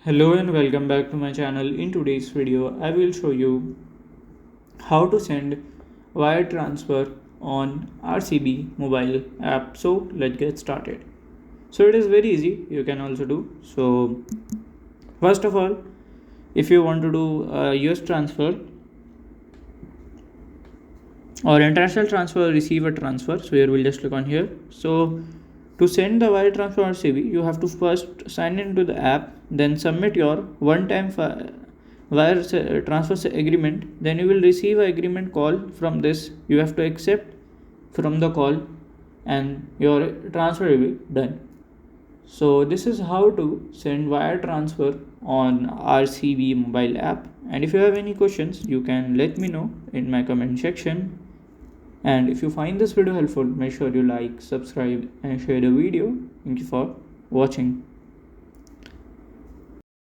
Hello and welcome back to my channel. In today's video, I will show you how to send wire transfer on RCB mobile app. So let's get started. So it is very easy. You can also do. So first of all, if you want to do US transfer or international transfer, receiver transfer, so here we'll just click on here. So to send the wire transfer RCB, you have to first sign into the app, then submit your one-time wire transfer agreement. Then you will receive an agreement call from this. You have to accept from the call, and your transfer will be done. So this is how to send wire transfer on RCB mobile app. And if you have any questions, you can let me know in my comment section. And if you find this video helpful, make sure you like, subscribe and share the video. Thank you for watching.